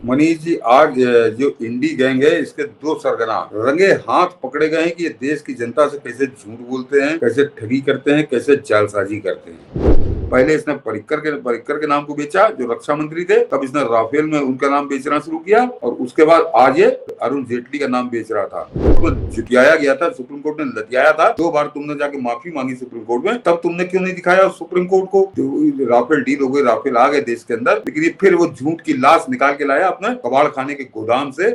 मनीष जी, आज जो इंडी गैंग है इसके दो सरगना रंगे हाथ पकड़े गए हैं कि ये देश की जनता से कैसे झूठ बोलते हैं, कैसे ठगी करते हैं, कैसे जालसाजी करते हैं। पहले इसने परिक्कर के नाम को बेचा, जो रक्षा मंत्री थे। तब इसने राफेल में उनका नाम बेचना शुरू किया और उसके बाद आज ये अरुण जेटली का नाम बेच रहा था। तो जुटियाया गया था, सुप्रीम कोर्ट ने लतियाया था। 2 बार तुमने जाके माफी मांगी सुप्रीम कोर्ट में, तब तुमने क्यों नहीं दिखाया सुप्रीम कोर्ट को? तो राफेल डील हो गई, राफेल आ गए देश के अंदर, लेकिन ये फिर वो झूठ की लाश निकाल के लाया अपने कबाड़ खाने के गोदाम से।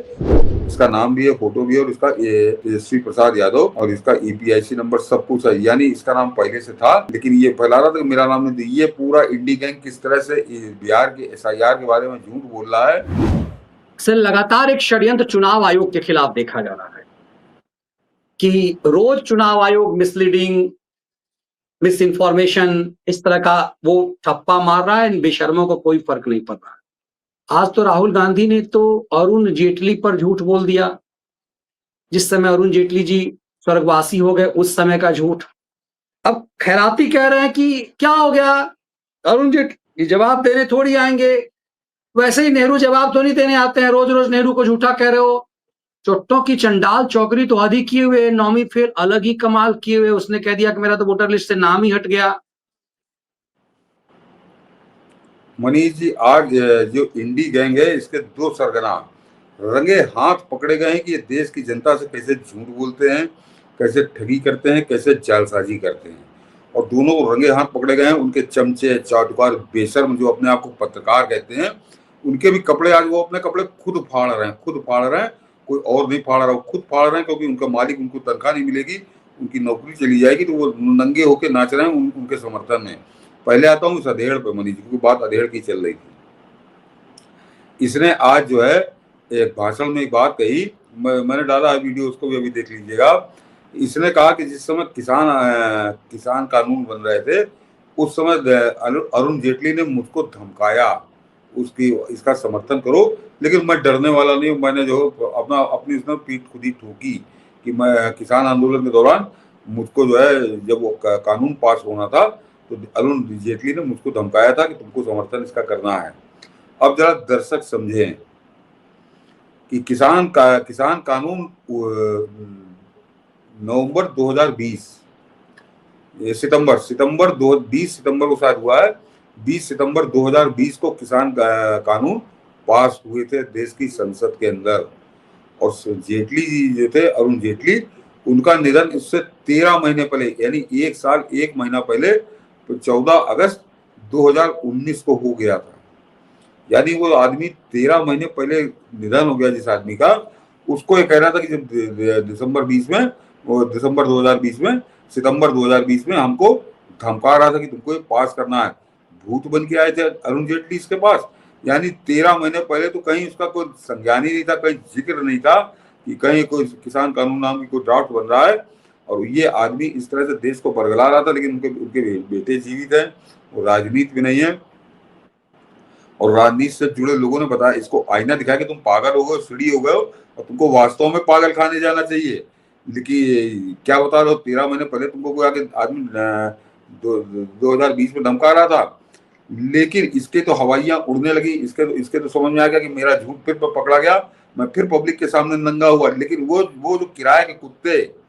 इसका नाम भी है, फोटो भी है, और इसका तेजस्वी प्रसाद यादव, और इसका ईपीआईसी नंबर सब कुछ है। यानी इसका नाम पहले से था, लेकिन ये फैला रहा था कि मेरा नाम नहीं। ये पूरा इंडी गैंग किस तरह से बिहार के एसआईआर के बारे में झूठ बोल रहा है। से लगातार एक षड्यंत्र चुनाव आयोग के खिलाफ देखा जा रहा है कि रोज चुनाव आयोग मिसलीडिंग, मिस इन्फॉर्मेशन, इस तरह का वो ठप्पा मार रहा है। इन बेशर्मों को कोई फर्क नहीं पड़ रहा। आज तो राहुल गांधी ने तो अरुण जेटली पर झूठ बोल दिया। जिस समय अरुण जेटली जी स्वर्गवासी हो गए उस समय का झूठ। अब खैराती कह रहे हैं कि क्या हो गया, अरुण जेटली जवाब देने थोड़ी आएंगे। वैसे ही नेहरू जवाब तो नहीं देने आते हैं। रोज रोज नेहरू को झूठा कह रहे हो। चुट्टों की चंडाल चौकरी तो आधी किए हुए, नौमी फेल अलग ही कमाल किए हुए। उसने कह दिया कि मेरा तो वोटर लिस्ट से नाम ही हट गया। मनीष जी, आज जो इंडी गैंग है इसके दो सरगना रंगे हाथ पकड़े गए हैं कि ये देश की जनता से कैसे झूठ बोलते हैं, कैसे ठगी करते हैं, कैसे जालसाजी करते हैं। और दोनों रंगे हाथ पकड़े गए हैं। उनके चमचे, चाटुकार, बेशर्म जो अपने आप को पत्रकार कहते हैं, उनके भी कपड़े आज वो अपने कपड़े खुद फाड़ रहे हैं, खुद फाड़ रहे हैं। कोई और नहीं फाड़ रहा, वो खुद फाड़ रहे हैं, क्योंकि उनका मालिक उनको तनख्वाह नहीं मिलेगी, उनकी नौकरी चली जाएगी, तो वो नंगे होके नाच रहे हैं उनके समर्थन में। पहले आता हूँ इस अधेड़ पे मनीष जी, क्योंकि बात अधेड़ की चल रही थी। इसने आज जो है एक भाषण में एक बात कही, मैंने डाला है वीडियो, उसको भी अभी देख लीजिएगा। इसने कहा कि जिस समय किसान कानून बन रहे थे उस समय अरुण जेटली ने मुझको धमकाया, इसका समर्थन करो, लेकिन मैं डरने वाला नहीं हूँ। मैंने जो अपनी उसने पीठ खुद ही ठोकी कि मैं किसान आंदोलन के दौरान मुझको जो है, जब वो कानून पास होना था, तो अरुण जेटली ने मुझको धमकाया था कि तुमको समर्थन इसका करना है। अब जरा दर्शक समझें कि किसान कानून नवंबर 2020 सितंबर 20 सितंबर को शायद हुआ है। 20 सितंबर 2020 को किसान कानून पास हुए थे देश की संसद के अंदर। और जेटली जी जो थे, अरुण जेटली, उनका निधन इससे 13 महीने पहले, यानी 1 साल 1 महीना पहले, 14 अगस्त 2019 को हो गया था। यानी वो आदमी 13 महीने पहले निधन हो गया जिस आदमी का। उसको ये कह रहा था कि जब दिसंबर 2020 में, सितंबर 2020 में हमको धमका रहा था कि तुमको ये पास करना है। भूत बन के आए थे अरुण जेटली इसके पास। यानी 13 महीने पहले तो कहीं उसका कोई संज्ञान ही नहीं था, कहीं जिक्र नहीं था कि कहीं कोई किसान कानून नाम की कोई ड्राफ्ट बन रहा है। और ये आदमी इस तरह से देश को बरगला रहा था, लेकिन उनके बेटे जीवित हैं, वो राजनीति में नहीं है। और राजनीति से जुड़े लोगों ने बताया, इसको आईना दिखाया कि तुम पागल हो गए, सीढ़ी हो गए हो, और तुमको वास्तव में पागल खाने जाना चाहिए। लेकिन क्या बता रहे हो, 13 महीने पहले तुमको कोई आगे आदमी 2020 में धमका रहा था, लेकिन इसके तो हवाइयां उड़ने लगी। इसके तो समझ में आ गया कि मेरा झूठ फिर पकड़ा गया, मैं फिर पब्लिक के सामने नंगा हुआ। लेकिन वो जो किराए के कुत्ते,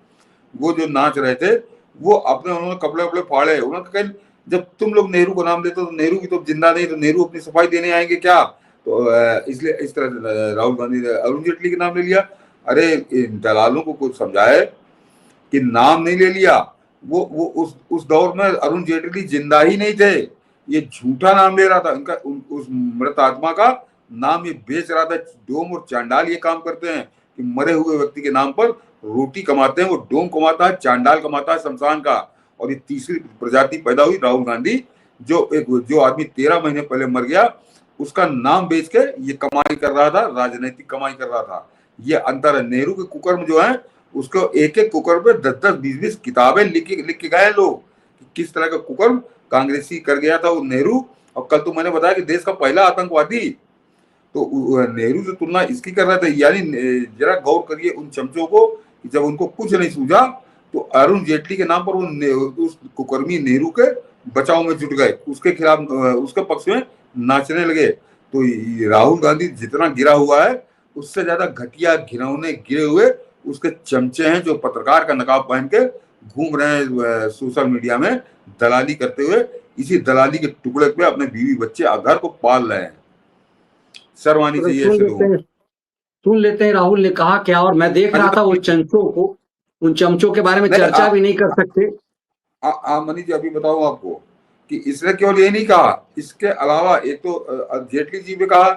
वो जो नाच रहे थे, वो उन्होंने कपड़े वपड़े फाड़े। उन्होंने कहा जब तुम लोग नेहरू को नाम लेते हो तो नेहरू की तो जिंदा नहीं, तो नेहरू अपनी सफाई देने आएंगे क्या? तो इसलिए इस तरह राहुल गांधी ने अरुण जेटली के नाम ले लिया। अरे दलालों को कुछ समझाए कि नाम नहीं ले लिया। वो उस दौर में अरुण जेटली जिंदा ही नहीं थे, ये झूठा नाम ले रहा था। उनका उस मृत आत्मा का नाम ये बेच रहा था। डोम और चांडाल ये काम करते हैं कि मरे हुए व्यक्ति के नाम पर रोटी कमाते हैं। वो डोम कमाता है, चांडाल कमाता है शमशान का। और ये तीसरी प्रजाति पैदा हुई, राहुल गांधी, जो आदमी 13 महीने पहले मर गया, उसका नाम बेच के ये कमाई कर रहा था, राजनीतिक कमाई कर रहा था। ये अंतर है। नेहरू के कुकर्म जो है, उसको एक एक कुकर्म पे 10-10, 20-20 किताबें लिख के गए लोग कि किस तरह का कुकर्म कांग्रेसी कर गया था वो नेहरू। और कल तो मैंने बताया कि देश का पहला आतंकवादी, तो नेहरू से तुलना इसकी कर रहे थे। यानी जरा गौर करिए उन चमचों को, जब उनको कुछ नहीं सूझा तो अरुण जेटली के नाम पर वो उस कुकर्मी नेहरू के बचाव में जुट गए, उसके खिलाफ, उसके पक्ष में नाचने लगे। तो ये राहुल गांधी जितना गिरा हुआ है उससे ज्यादा घटिया घिनौने गिरे हुए उसके चमचे हैं जो पत्रकार का नकाब पहन के घूम रहे हैं सोशल मीडिया में दलाली करते हुए, इसी दलाली के टुकड़े पे अपने बीवी बच्चे घर को पाल रहे हैं। शर्म आनी तो चाहिए ऐसे लोगों को। सुन लेते हैं राहुल ने कहा क्या, और मैं देख रहा था वो चमचों को, उन चमचों के बारे में चर्चा भी नहीं कर सकते। मनीष जी अभी बताऊं आपको कि इसने केवल ये नहीं कहा, इसके अलावा एक तो जेटली जी ने कहा,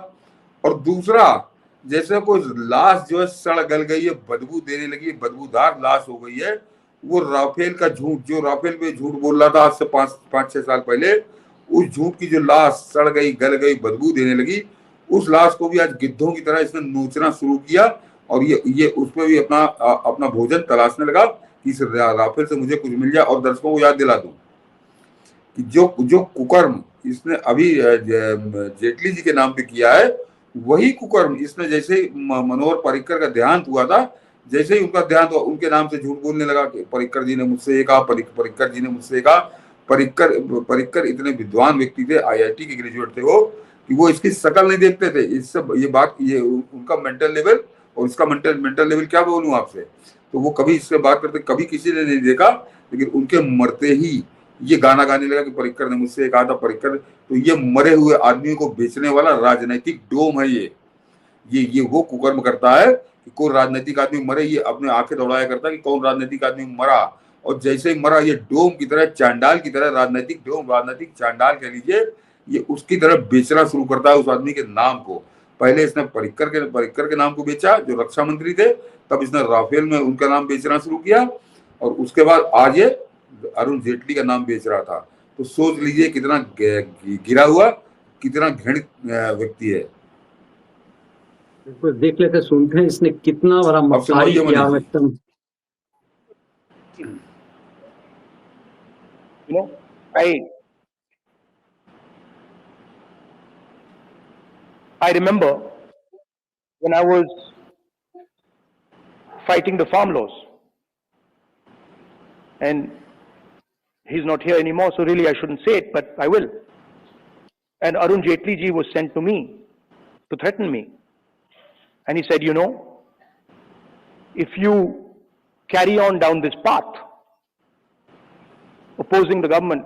और दूसरा जैसे कोई लाश जो है सड़ गल गई है, बदबू देने लगी, बदबूदार लाश हो गई है, वो राफेल का झूठ, जो राफेल पे झूठ बोल रहा था आज से 5-6 साल पहले, उस झूठ की जो लाश सड़ गई, गल गई, बदबू देने लगी, उस लाश को भी आज गिद्धों की तरह इसने नोचना शुरू किया, और ये उस पर भी अपना भोजन तलाशने लगा कि इस राफेल से मुझे कुछ मिल जाए। और दर्शकों को याद दिला दूं कि जो कुकर्म इसने अभी जेटली जी के नाम पे किया है, वही कुकर्म इसने जैसे ही मनोहर पर्रिकर का देहांत हुआ था, जैसे ही उनका देहांत हुआ, उनके नाम से झूठ बोलने लगा कि पर्रिकर जी ने मुझसे ये कहा, पर्रिकर जी ने मुझसे ये कहा। पर्रिकर इतने विद्वान व्यक्ति थे, आईआईटी के ग्रेजुएट थे वो, कि वो इसकी शकल नहीं देखते थे। इससे ये उनका मेंटल लेवल और इसका मेंटल लेवल क्या बोलूं आपसे, तो वो कभी इससे बात करते, कभी किसी ने नहीं देखा, लेकिन उनके मरते ही ये गाना गाने लगा कि पर्रिकर ने मुझसे कहा था। पर्रिकर तो ये मरे हुए आदमी को बेचने वाला राजनीतिक डोम है। ये वो कुकर्म करता है कि कोई राजनीतिक आदमी मरे, ये अपने आंखें दौड़ाया करता है कि कौन राजनीतिक आदमी मरा, और जैसे ही मरा ये डोम की तरह, चांडाल की तरह, राजनीतिक डोम, राजनीतिक चांडाल कह लीजिए, ये उसकी तरह बेचना शुरू करता है उस आदमी के नाम को। पहले इसने पर्रिकर के नाम को बेचा जो रक्षा मंत्री थे, तब इसने राफेल में उनका नाम बेचना शुरू किया, और उसके बाद आज ये अरुण जेटली का नाम बेच रहा था। तो सोच लीजिए कितना गिरा हुआ, कितना घृणित व्यक्ति है। बिल्कुल, देख लेते, सुनते हैं इसने कितना बड़ा अब मक्कारी सुनाइए किया। Manish ji. You know, I remember when I was fighting the farm laws, and he's not here anymore, so really I shouldn't say it, but I will. And Arun Jaitley ji was sent to me to threaten me. And he said, you know, if you carry on down this path, opposing the government,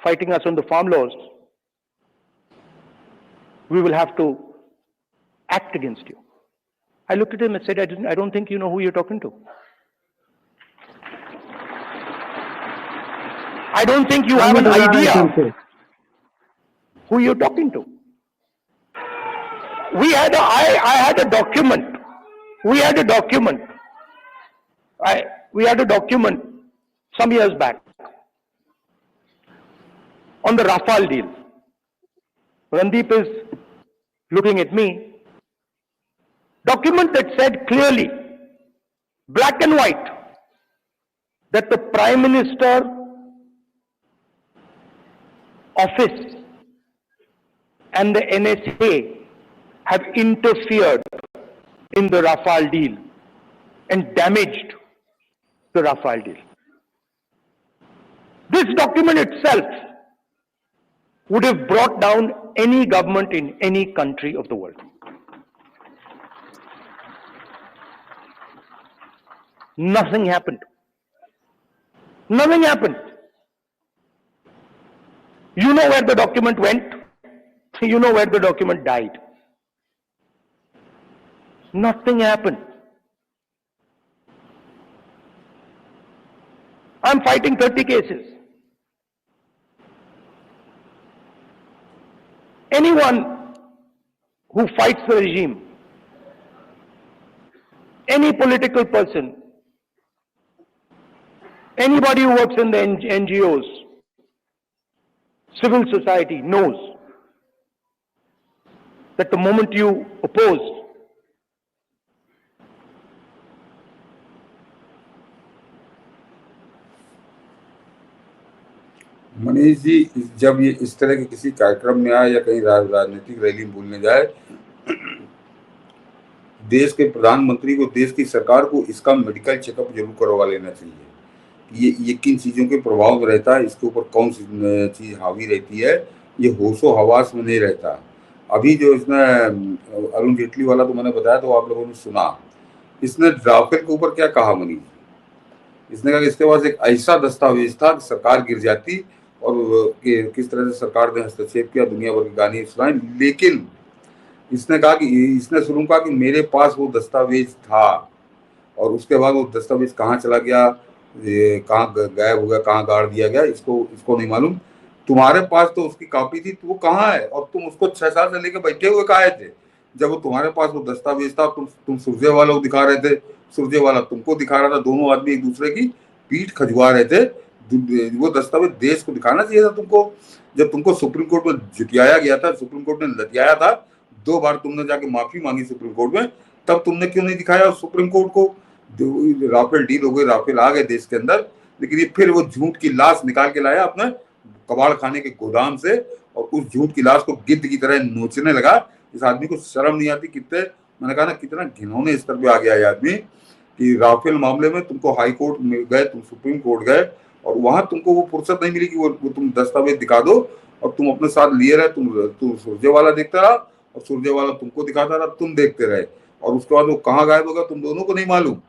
fighting us on the farm laws, we will have to act against you. I looked at him and said, I don't think you know who you're talking to. I don't think you have an idea who you're talking to. I had a document. We had a document. We had a document some years back on the Rafale deal. Randeep is looking at me. Document that said clearly, black and white, that the Prime Minister office and the NSA have interfered in the Rafale deal and damaged the Rafale deal. This document itself would have brought down any government in any country of the world. Nothing happened. Nothing happened. You know where the document went? You know where the document died. Nothing happened. I'm fighting 30 cases. Anyone who fights the regime, any political person, anybody who works in the NGOs, civil society knows that the moment you oppose, Manish ji, जब ये इस तरह के किसी कार्यक्रम में आए या कहीं राजनीतिक रैली में बोलने जाए, देश के प्रधानमंत्री को, देश की सरकार को इसका मेडिकल चेकअप जरूर करवा लेना चाहिए। ये किन चीजों के प्रभाव में रहता है, इसके ऊपर कौन सी चीज हावी रहती है, ये होशो हवास में नहीं रहता। अभी जो इसने अरुण जेटली वाला तो मैंने बताया, तो आप लोगों ने सुना, इसने राफेल के ऊपर क्या कहा मनीष? इसने कहा कि इसके पास एक ऐसा दस्तावेज था कि सरकार गिर जाती, और कि किस तरह से सरकार ने हस्तक्षेप किया, दुनिया भर के गाने सुनाए, लेकिन इसने कहा कि इसने शुरू कहा कि मेरे पास वो दस्तावेज था, और उसके बाद वो दस्तावेज कहाँ चला गया, कहाँ गायब हो गया, कहाँ गाड़ दिया गया, इसको नहीं मालूम। तुम्हारे पास तो उसकी कॉपी थी, तो वो कहाँ है? और तुम उसको 6 साल से लेके बैठे हुए कहाँ थे? जब वो तुम्हारे पास वो दस्तावेज था, तुम सुरजेवाला को दिखा रहे थे, सुरजेवाला तुमको दिखा रहा था, दोनों आदमी एक दूसरे की पीठ खजुआ रहे थे। वो दस्तावेज देश को दिखाना चाहिए था तुमको। जब तुमको सुप्रीम कोर्ट में जुटियाया गया था, सुप्रीम कोर्ट ने लतियाया था, 2 बार तुमने जाके माफी मांगी सुप्रीम कोर्ट में, तब तुमने क्यों नहीं दिखाया सुप्रीम कोर्ट को? राफेल डील हो गई, राफेल आ गए देश के अंदर, लेकिन ये फिर वो झूठ की लाश निकाल के लाया अपने कबाड़ खाने के गोदाम से, और उस झूठ की लाश को गिद्ध की तरह नोचने लगा। इस आदमी को शर्म नहीं आती? कितने, मैंने कहा ना, कितना घिनौने स्तर पे आ गया ये आदमी, कि राफेल मामले में तुमको हाई कोर्ट में गए, तुम सुप्रीम कोर्ट गए, और वहां तुमको वो फुर्सत नहीं मिली कि वो तुम दस्तावेज दिखा दो, और तुम अपने साथ लिए रहे। तुम सुरजेवाला देखता रहा, और सुरजेवाला तुमको दिखाता रहा, तुम देखते रहे, और उसके बाद वो कहाँ गायब होगा तुम दोनों को नहीं मालूम।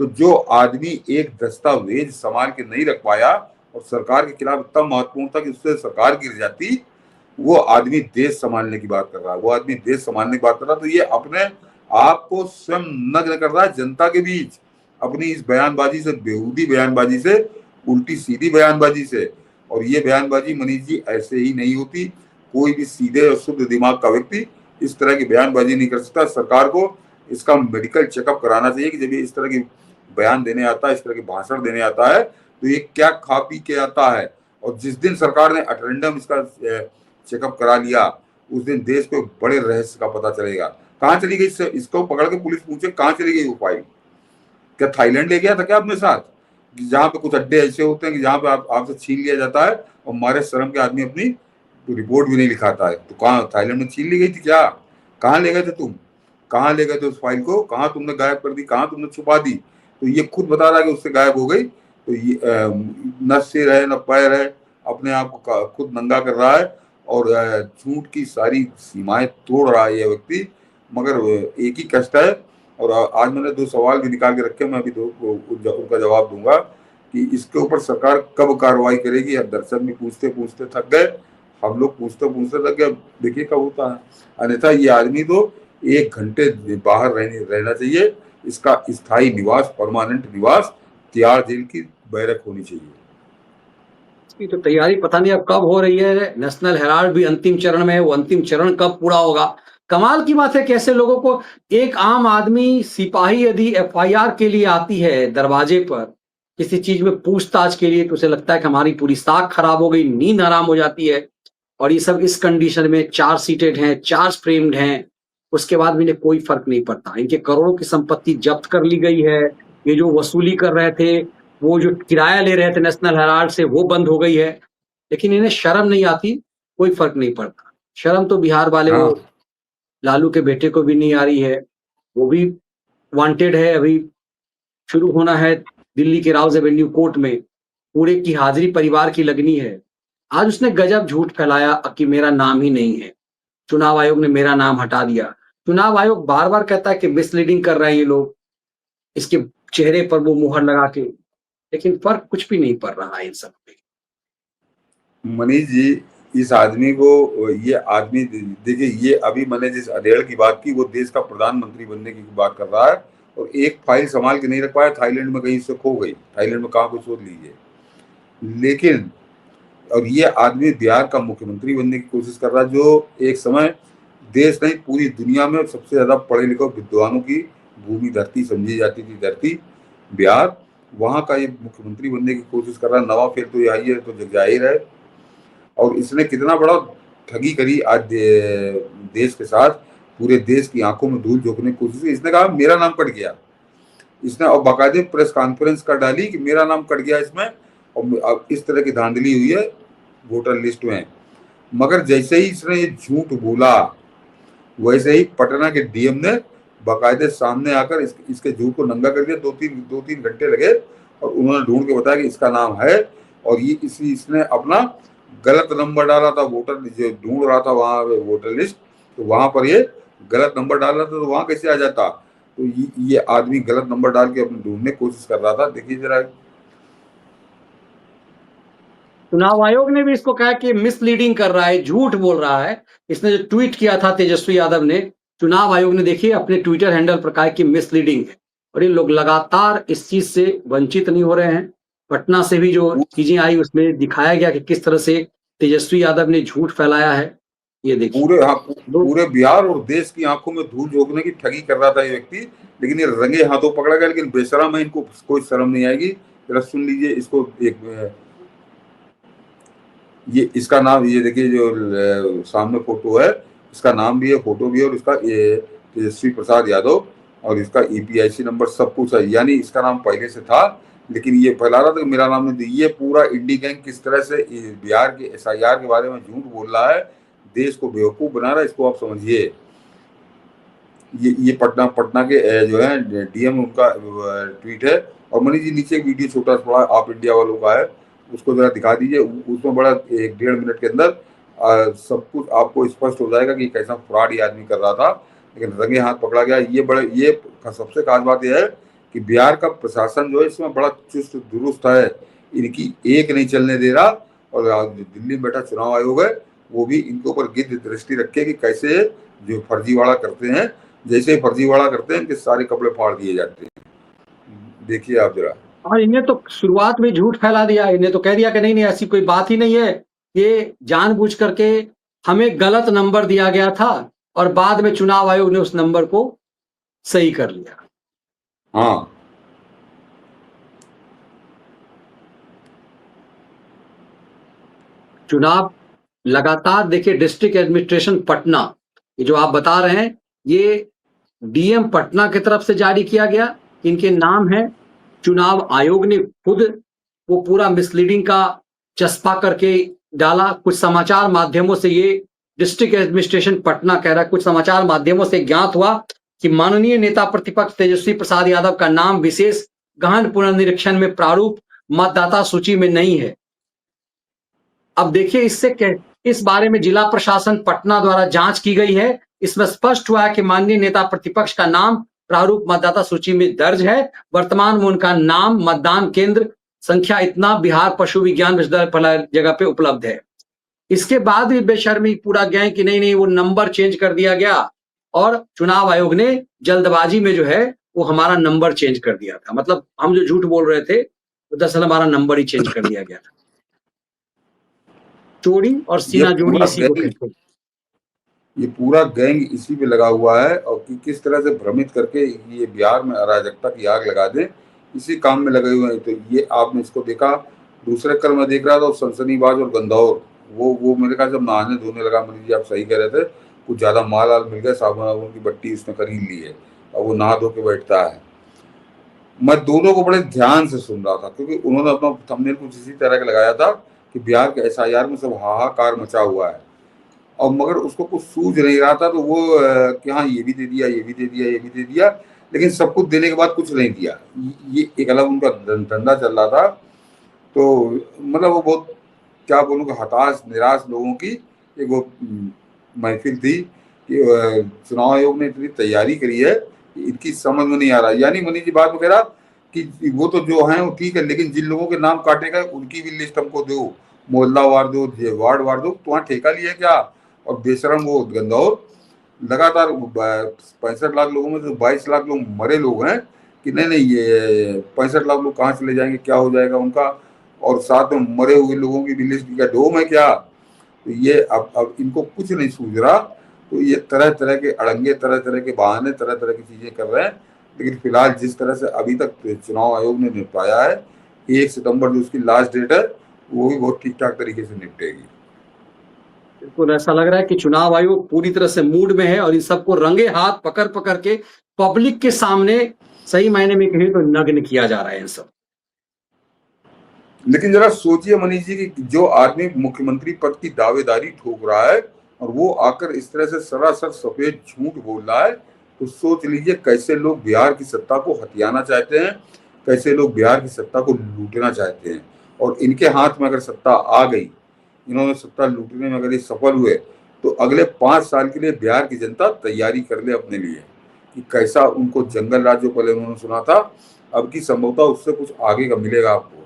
तो जो आदमी एक दस्तावेज संभाल के नहीं रख पाया, और सरकार के खिलाफ इतना महत्वपूर्ण था कि उससे सरकार गिर जाती, वो आदमी देश संभालने की बात कर रहा है, वो आदमी देश संभालने की बात कर रहा है। तो ये अपने आप को स्वयं नग्न कर रहा है जनता के बीच, अपनी इस बयानबाजी से, बेहूदी बयानबाजी से, उल्टी सीधी बयानबाजी से। और ये बयानबाजी मनीष जी ऐसे ही नहीं होती। कोई भी सीधे और शुद्ध दिमाग का व्यक्ति इस तरह की बयानबाजी नहीं कर सकता। सरकार को इसका मेडिकल चेकअप कराना चाहिए कि जब ये इस तरह की बयान देने आता है, इस तरह के भाषण देने आता है, तो ये क्या खा पी के आता है। और जिस दिन सरकार ने अटेंडम इसका चेकअप करा लिया, उस दिन देश को बड़े रहस्य का पता चलेगा। कहाँ चली गई? इसको पकड़ के पुलिस पूछे कहाँ चली गई वो फाइल? क्या थाईलैंड ले गया था क्या अपने साथ? जहाँ पे कुछ अड्डे ऐसे होते हैं कि जहाँ पे आपसे छीन लिया जाता है, और हमारे शर्म के आदमी अपनी रिपोर्ट भी नहीं लिखाता है। तो कहाँ थाईलैंड में छीन ली गई थी क्या? कहाँ ले गए थे तुम? कहाँ ले गए थे उस फाइल को? कहाँ तुमने गायब कर दी? कहाँ तुमने छुपा दी? तो ये खुद बता रहा है कि उससे गायब हो गई। तो ये न सिर है न पैर है, अपने आप को खुद नंगा कर रहा है, और झूठ की सारी सीमाएं तोड़ रहा है ये व्यक्ति। मगर एक ही कष्ट है, और आज मैंने 2 सवाल भी निकाल के रखे, मैं अभी उनका जवाब दूंगा कि इसके ऊपर सरकार कब कार्रवाई करेगी। अब दर्शक भी पूछते पूछते थक गए, हम लोग पूछते पूछते थक गए, देखिए कब होता है। अन्यथा ये आदमी तो 1 घंटे बाहर रहना चाहिए। इसका स्थायी निवास, परमानेंट निवास तिहाड़ जेल की बैरक होनी चाहिए। इसकी तो तैयारी पता नहीं अब कब हो रही है। नेशनल हेराल्ड भी अंतिम चरण में है, वो अंतिम चरण कब पूरा होगा। कमाल की बात है कि ऐसे लोगों को, एक आम आदमी सिपाही यदि एफआईआर के लिए आती है दरवाजे पर किसी चीज में पूछताछ के लिए, तो उसे लगता है कि हमारी पूरी साख खराब हो गई, नींद हराम हो जाती है। और ये सब इस कंडीशन में चार्ज सीटेड हैं, चार्ज फ्रेम्ड हैं, उसके बाद भी इन्हें कोई फर्क नहीं पड़ता। इनके करोड़ों की संपत्ति जब्त कर ली गई है। ये जो वसूली कर रहे थे, वो जो किराया ले रहे थे नेशनल हेराल्ड से, वो बंद हो गई है। लेकिन इन्हें शर्म नहीं आती, कोई फर्क नहीं पड़ता। शर्म तो बिहार वाले वो लालू के बेटे को भी नहीं आ रही है, वो भी वांटेड है। अभी शुरू होना है दिल्ली के राउज एवेन्यू कोर्ट में, पूरे की हाजिरी परिवार की लगनी है। आज उसने गजब झूठ फैलाया कि मेरा नाम ही नहीं है, चुनाव आयोग ने मेरा नाम हटा दिया। चुनाव आयोग बार बार कहता है कि मिसलीडिंग कर रहे हैं ये लोग, इसके चेहरे पर वो मुहर लगा के, लेकिन फर्क कुछ भी नहीं पड़ रहा है इन सब पे। मनीष जी, इस आदमी को, ये आदमी देखिए, ये अभी मैंने जिस अधेड़ की बात की, वो देश का प्रधानमंत्री बनने की बात कर रहा है, और एक फाइल संभाल के नहीं रख पाया, थाईलैंड में कहीं से खो गई, थाईलैंड में कहाँ को शोध लीजिए। लेकिन और ये आदमी बिहार का मुख्यमंत्री बनने की कोशिश कर रहा है, जो एक समय देश नहीं पूरी दुनिया में सबसे ज्यादा पढ़े लिखे विद्वानों की भूमि धरती समझी जाती थी, धरती बिहार, वहां का ये मुख्यमंत्री बनने की कोशिश कर रहा है। नवा फिर तो यही है, तो जग जाहिर है। और इसने कितना बड़ा ठगी करी आज देश के साथ, पूरे देश की आंखों में धूल झोंकने की कोशिश की। इसने कहा मेरा नाम कट गया, इसने और बाकायदे प्रेस कॉन्फ्रेंस कर डाली कि मेरा नाम कट गया इसमें, और इस तरह की धांधली हुई है वोटर लिस्ट में। मगर जैसे ही इसने ये झूठ बोला, वैसे ही पटना के डीएम ने बाकायदे सामने आकर इसके झूठ को नंगा कर दिया। 2-3 घंटे लगे, और उन्होंने ढूंढ के बताया कि इसका नाम है, और ये इसने अपना गलत नंबर डाला था, वोटर जो ढूंढ रहा था वहां वोटर लिस्ट, तो वहां पर ये गलत नंबर डाल रहा था, तो वहां कैसे आ जाता? तो ये आदमी गलत नंबर डाल के अपने ढूंढने की कोशिश कर रहा था। देखिए जरा, चुनाव आयोग ने भी इसको कहा कि मिसलीडिंग कर रहा है, झूठ बोल रहा है। इसने जो ट्वीट किया था तेजस्वी यादव ने, चुनाव आयोग ने देखिए अपने ट्विटर हैंडल पर कहा कि मिसलीडिंग है, और ये लोग लगातार इस चीज से वंचित नहीं हो रहे हैं। पटना से भी जो चीजें आई उसमें दिखाया गया कि किस तरह से तेजस्वी यादव ने झूठ फैलाया है। ये देखिए पूरे लोग, पूरे बिहार और देश की आंखों में धूल झोंकने की ठगी कर रहा था ये व्यक्ति, लेकिन ये रंगे हाथों पकड़ा गया। लेकिन बेशरम है, इनको कोई शर्म नहीं आएगी। जरा सुन लीजिए इसको। एक ये इसका नाम, ये देखिए जो सामने फोटो है, इसका नाम भी है, फोटो भी है, और इसका ये तेजस्वी प्रसाद यादव, और इसका ईपीआईसी नंबर सब कुछ है। यानी इसका नाम पहले से था, लेकिन ये फैला रहा था कि मेरा नाम नहीं। ये पूरा इंडी गैंग किस तरह से बिहार के एसआईआर के बारे में झूठ बोल रहा है, देश को बेवकूफ बना रहा है, इसको आप समझिए। ये पटना के जो है डीएम उनका ट्वीट है। और मनीष जी नीचे एक वीडियो छोटा थोड़ा आप इंडिया वालों का है, उसको जरा दिखा दीजिए। उसमें बड़ा 1-1.5 मिनट के अंदर सब कुछ आपको स्पष्ट हो जाएगा कि कैसा फ्रॉड ये आदमी कर रहा था, लेकिन रंगे हाथ पकड़ा गया। ये सबसे खास बात यह है कि बिहार का प्रशासन जो है इसमें बड़ा चुस्त दुरुस्त है, इनकी एक नहीं चलने दे रहा। और दिल्ली में बैठा चुनाव आयोग है, वो भी इनके ऊपर गिद्ध दृष्टि रखे कि कैसे जो फर्जीवाड़ा करते हैं, जैसे फर्जीवाड़ा करते हैं इनके सारे कपड़े फाड़ दिए जाते हैं। देखिए आप जरा। और इन्हें तो शुरुआत में झूठ फैला दिया, इन्हें तो कह दिया कि नहीं नहीं ऐसी कोई बात ही नहीं है, ये जानबूझ करके हमें गलत नंबर दिया गया था, और बाद में चुनाव आयोग ने उस नंबर को सही कर लिया। हाँ, चुनाव लगातार देखिए, डिस्ट्रिक्ट एडमिनिस्ट्रेशन पटना, ये जो आप बता रहे हैं, ये डीएम पटना की तरफ से जारी किया गया, इनके नाम है। चुनाव आयोग ने खुद वो पूरा मिसलीडिंग का चस्पा करके डाला। कुछ समाचार माध्यमों से ये डिस्ट्रिक्ट एडमिनिस्ट्रेशन पटना कह रहा है, कुछ समाचार माध्यमों से ज्ञात हुआ कि माननीय नेता प्रतिपक्ष तेजस्वी प्रसाद यादव का नाम विशेष गहन पुनर्निरीक्षण में प्रारूप मतदाता सूची में नहीं है। अब देखिए इस बारे में जिला प्रशासन पटना द्वारा जांच की गई है। इसमें स्पष्ट हुआ है कि माननीय नेता प्रतिपक्ष का नाम प्रारूप मतदाता सूची में दर्ज है। वर्तमान में उनका नाम मतदान केंद्र संख्या इतना बिहार पशु विज्ञान विश्वविद्यालय जगह पे उपलब्ध है। इसके बाद भी बेशर्मी पूरा गैंग कि नहीं नहीं वो नंबर चेंज कर दिया गया, और चुनाव आयोग ने जल्दबाजी में जो है वो हमारा नंबर चेंज कर दिया था। मतलब हम जो झूठ बोल रहे थे वो दरअसल हमारा नंबर ही चेंज कर दिया गया था। चोरी और सीना जोड़ी इसी को कहते हैं। ये पूरा गैंग इसी पे लगा हुआ है, और कि किस तरह से भ्रमित करके ये बिहार में अराजकता की आग लगा दे, इसी काम में लगे हुए हैं। तो ये आपने इसको देखा। दूसरे कल मैं देख रहा था सनसनीबाज और गंदौर, वो मेरे ख्याल से नहाने धोने लगा। मनीष जी आप सही कह रहे थे, कुछ ज्यादा माल मिल गया, साबुन वाबुन की बट्टी उसने खरीद ली है, और वो नहा धो के बैठता है। मैं दोनों को बड़े ध्यान से सुन रहा था, क्योंकि उन्होंने अपना थंबनेल कुछ इसी तरह का लगाया था कि बिहार के एसआईआर में सब हाहाकार मचा हुआ है, और मगर उसको कुछ सूझ नहीं रहा था। तो वो कि हाँ ये भी दे दिया, ये भी दे दिया, ये भी दे दिया, लेकिन सब कुछ देने के बाद कुछ नहीं दिया। ये एक अलग उनका धंधा चल रहा था। तो मतलब वो बहुत, क्या बोलूँ, हताश निराश लोगों की एक वो महफिल थी कि चुनाव आयोग ने इतनी तैयारी करी है, इनकी समझ में नहीं आ रहा। यानी मनीष जी बात में कह रहा कि वो तो जो है वो ठीक है, लेकिन जिन लोगों के नाम काटे गए उनकी भी लिस्ट हमको दो, मोहल्ला वार दो, वार्ड वार दो। तुम्हारा ठेका लिया क्या? और बेशरम वो गंदौर लगातार 65 लाख लोगों में से 22 लाख लोग मरे लोग हैं कि नहीं नहीं ये 65 लाख लोग कहाँ चले जाएंगे, क्या हो जाएगा उनका? और साथ में मरे हुए लोगों की भी लिस्ट का डोम है क्या? तो ये अब इनको कुछ नहीं सूझ रहा। तो ये तरह तरह के अड़ंगे, तरह तरह के बहाने, तरह तरह की चीजें कर रहे हैं। लेकिन फिलहाल जिस तरह से अभी तक चुनाव आयोग ने निपटाया है, 1 सितंबर जो उसकी लास्ट डेट है, वो भी बहुत ठीक ठाक तरीके से निपटेगी। बिल्कुल ऐसा लग रहा है कि चुनाव आयोग पूरी तरह से मूड में है, और इन सबको रंगे हाथ पकड़ पकड़ के पब्लिक के सामने सही मायने में कहें तो नग्न किया जा रहा है इन सब। लेकिन जरा सोचिए मनीष जी कि जो आदमी मुख्यमंत्री पद की दावेदारी ठोक रहा है, और वो आकर इस तरह से सरासर सफेद झूठ बोल रहा है, तो सोच लीजिए कैसे लोग बिहार की सत्ता को हथियाना चाहते हैं, कैसे लोग बिहार की सत्ता को लूटना चाहते हैं। और इनके हाथ में अगर सत्ता आ गई, इन्होंने सत्ता लूटने में अगर ये सफल हुए, तो अगले 5 साल के लिए बिहार की जनता तैयारी कर ले अपने लिए कि कैसा उनको जंगल राज जो पहले उन्होंने सुना था, अब की संभवतः उससे कुछ आगे का मिलेगा आपको।